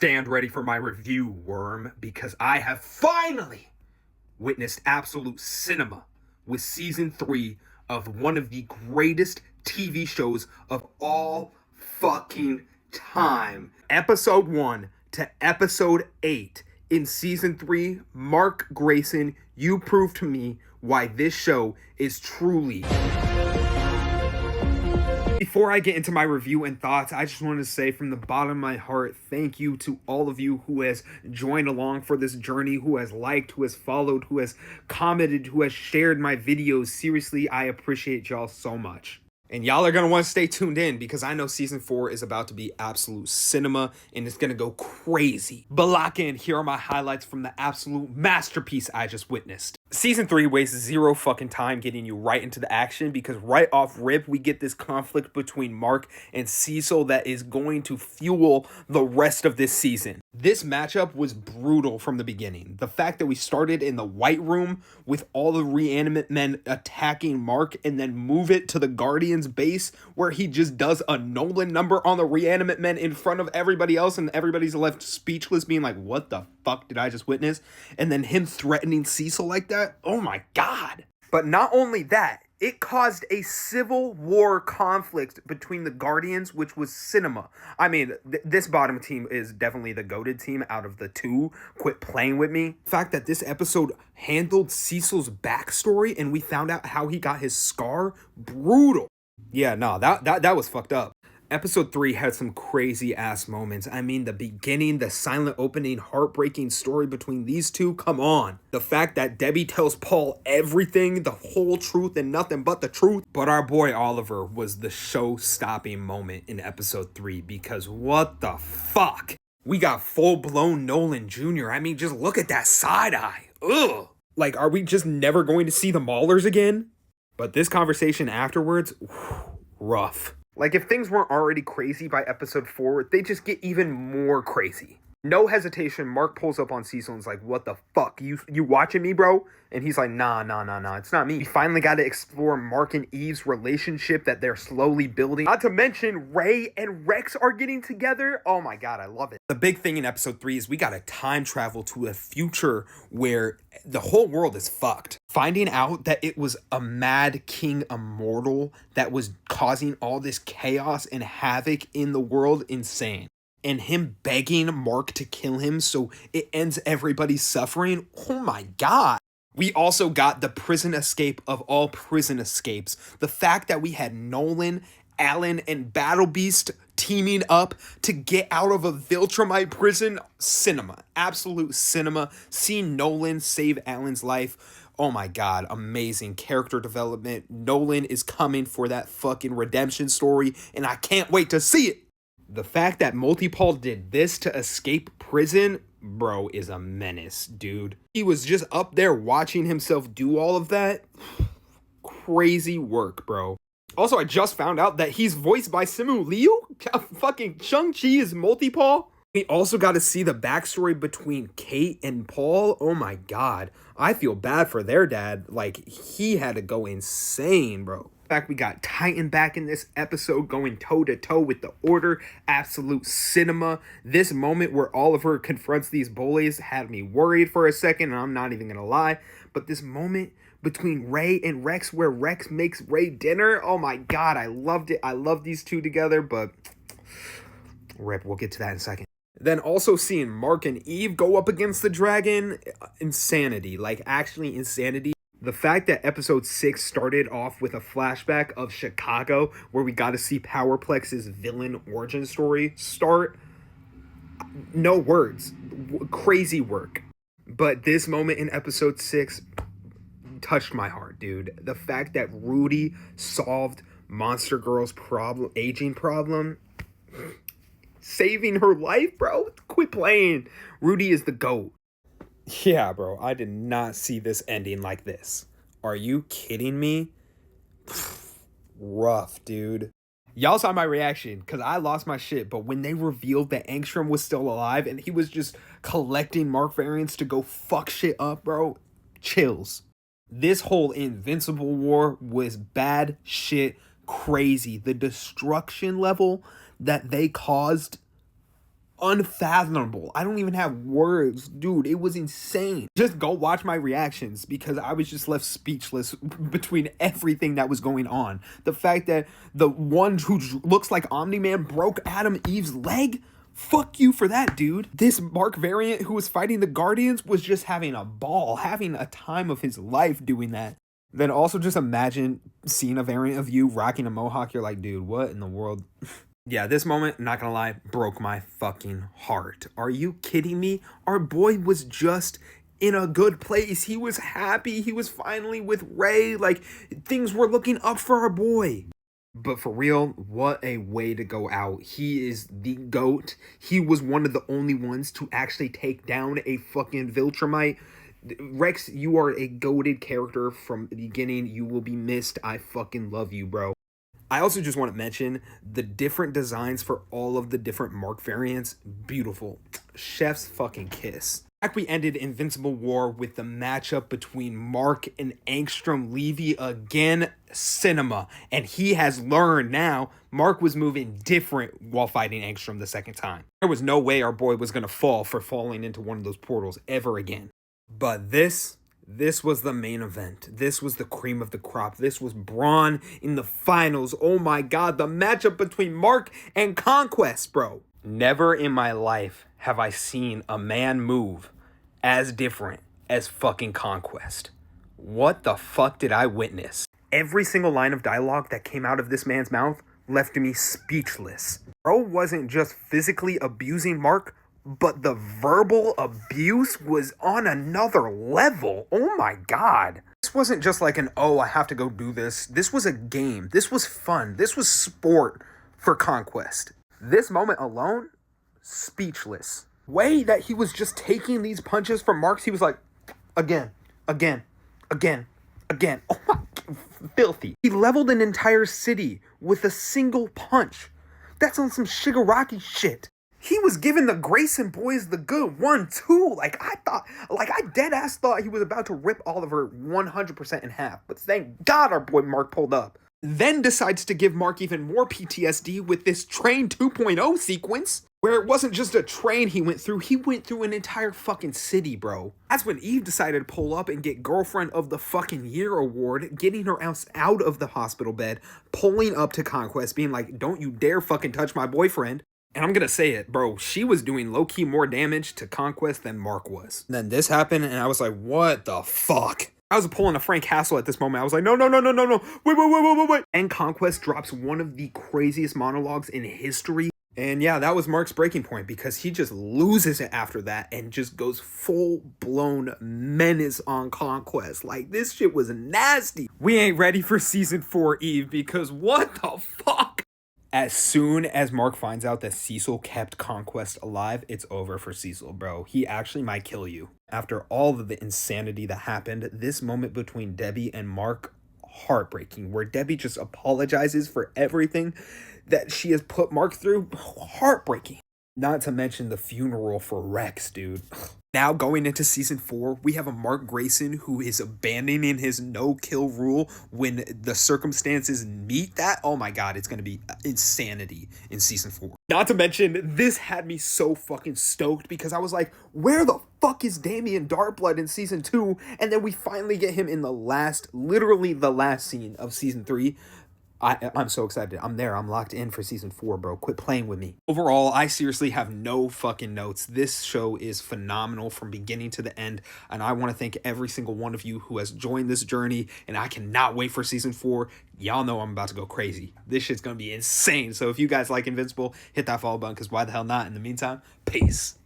Stand ready for my review, worm, because I have finally witnessed absolute cinema with season 3 of one of the greatest TV shows of all fucking time. Episode 1 to episode 8 in season 3, Mark Grayson, you proved to me why this show is truly... Before I get into my review and thoughts, I just wanted to say from the bottom of my heart, thank you to all of you who has joined along for this journey, who has liked, who has followed, who has commented, who has shared my videos. Seriously, I appreciate y'all so much. And y'all are going to want to stay tuned in because I know season 4 is about to be absolute cinema and it's going to go crazy. But lock in, here are my highlights from the absolute masterpiece I just witnessed. Season 3 wastes zero fucking time getting you right into the action because right off rip, we get this conflict between Mark and Cecil that is going to fuel the rest of this season. This matchup was brutal from the beginning. The fact that we started in the White Room with all the reanimate men attacking Mark and then move it to the Guardian's base where he just does a Nolan number on the reanimate men in front of everybody else and everybody's left speechless being like, what the fuck did I just witness? And then him threatening Cecil like that. Oh my God. But not only that, it caused a civil war conflict between the Guardians, which was cinema. I mean, this bottom team is definitely the goated team out of the two. Quit playing with me. The fact that this episode handled Cecil's backstory and we found out how he got his scar, brutal. Yeah, no, that was fucked up. Episode 3 had some crazy ass moments. I mean, the beginning, the silent opening, heartbreaking story between these two, come on. The fact that Debbie tells Paul everything, the whole truth and nothing but the truth. But our boy Oliver was the show-stopping moment in episode 3 because what the fuck? We got full-blown Nolan Jr. I mean, just look at that side eye. Ugh. Like, are we just never going to see the Maulers again? But this conversation afterwards, rough. Like, if things weren't already crazy by episode 4, they just get even more crazy. No hesitation, Mark pulls up on Cecil and is like, what the fuck? You watching me, bro? And he's like, nah, it's not me. We finally got to explore Mark and Eve's relationship that they're slowly building. Not to mention, Ray and Rex are getting together. Oh my God, I love it. The big thing in episode 3 is we got to time travel to a future where the whole world is fucked. Finding out that it was a mad king immortal that was causing all this chaos and havoc in the world, insane. And him begging Mark to kill him so it ends everybody's suffering. Oh my God. We also got the prison escape of all prison escapes. The fact that we had Nolan, Alan, and Battle Beast teaming up to get out of a Viltrumite prison. Cinema. Absolute cinema. Seeing Nolan save Alan's life. Oh my God, amazing character development. Nolan is coming for that fucking redemption story, and I can't wait to see it. The fact that Multipal did this to escape prison, bro, is a menace, dude. He was just up there watching himself do all of that. Crazy work, bro. Also, I just found out that he's voiced by Simu Liu. Fucking Shang-Chi is Multipal. We also got to see the backstory between Kate and Paul. Oh my God. I feel bad for their dad. Like, he had to go insane, bro. In fact, we got Titan back in this episode going toe-to-toe with the Order. Absolute cinema. This moment where Oliver confronts these bullies had me worried for a second, and I'm not even going to lie. But this moment between Ray and Rex where Rex makes Ray dinner, oh my God, I loved it. I love these two together, but rip, we'll get to that in a second. Then also seeing Mark and Eve go up against the dragon, insanity, like actually insanity. The fact that episode 6 started off with a flashback of Chicago where we got to see Powerplex's villain origin story start. No words. Crazy work. But this moment in episode 6 touched my heart, dude. The fact that Rudy solved Monster Girl's aging problem. Saving her life, bro. Quit playing. Rudy is the GOAT. Yeah, bro, I did not see this ending like this. Are you kidding me? Rough, dude. Y'all saw my reaction because I lost my shit, but when they revealed that Angstrom was still alive and he was just collecting Mark variants to go fuck shit up, bro, chills. This whole Invincible war was bad shit crazy. The destruction level that they caused, unfathomable. I don't even have words, dude. It was insane. Just go watch my reactions because I was just left speechless between everything that was going on. The fact that the one who looks like Omni-Man broke Adam Eve's leg. Fuck you for that, dude. This Mark variant who was fighting the Guardians was just having a ball, having a time of his life doing that. Then also just imagine seeing a variant of you rocking a mohawk. You're like, dude, what in the world? Yeah, this moment, not gonna lie, broke my fucking heart. Are you kidding me? Our boy was just in a good place. He was happy. He was finally with Ray. Like, things were looking up for our boy. But for real, what a way to go out. He is the GOAT. He was one of the only ones to actually take down a fucking Viltrumite. Rex, you are a goated character from the beginning. You will be missed. I fucking love you, bro. I also just want to mention the different designs for all of the different Mark variants. Beautiful. Chef's fucking kiss. Back we ended Invincible War with the matchup between Mark and Angstrom Levy again. Cinema. And he has learned now Mark was moving different while fighting Angstrom the second time. There was no way our boy was going to fall for falling into one of those portals ever again. But this was the main event. This was the cream of the crop. This was Braun in the finals. Oh my god, the matchup between Mark and Conquest, bro. Never in my life have I seen a man move as different as fucking Conquest. What the fuck did I witness? Every single line of dialogue that came out of this man's mouth left me speechless. Bro wasn't just physically abusing Mark, but the verbal abuse was on another level. Oh my god. This wasn't just like oh, I have to go do this. This was a game. This was fun. This was sport for Conquest. This moment alone, speechless. Way that he was just taking these punches from Marks, he was like, again. Oh my, filthy. He leveled an entire city with a single punch. That's on some Shigaraki shit. He was giving the Grayson boys the good 1-2. I dead ass thought he was about to rip Oliver 100% in half. But thank God our boy Mark pulled up. Then decides to give Mark even more PTSD with this Train 2.0 sequence, where it wasn't just a train he went through an entire fucking city, bro. That's when Eve decided to pull up and get Girlfriend of the fucking Year award, getting her out of the hospital bed, pulling up to Conquest, being like, don't you dare fucking touch my boyfriend. And I'm gonna say it, bro, she was doing low-key more damage to Conquest than Mark was. Then this happened, and I was like, what the fuck? I was pulling a Frank Castle at this moment. I was like, no. Wait. And Conquest drops one of the craziest monologues in history. And yeah, that was Mark's breaking point because he just loses it after that and just goes full-blown menace on Conquest. Like, this shit was nasty. We ain't ready for season 4, Eve, because what the fuck? As soon as Mark finds out that Cecil kept Conquest alive, it's over for Cecil, bro. He actually might kill you. After all of the insanity that happened, this moment between Debbie and Mark, heartbreaking, where Debbie just apologizes for everything that she has put Mark through. Heartbreaking. Not to mention the funeral for Rex, dude. Now going into season 4, we have a Mark Grayson who is abandoning his no-kill rule when the circumstances meet that. Oh my god, it's going to be insanity in season 4. Not to mention, this had me so fucking stoked because I was like, where the fuck is Damien Darkblood in season 2? And then we finally get him in the literally the last scene of season 3. I'm so excited. I'm there. I'm locked in for season 4, bro. Quit playing with me. Overall, I seriously have no fucking notes. This show is phenomenal from beginning to the end, and I want to thank every single one of you who has joined this journey, and I cannot wait for season 4. Y'all know I'm about to go crazy. This shit's going to be insane. So if you guys like Invincible, hit that follow button, because why the hell not? In the meantime, peace.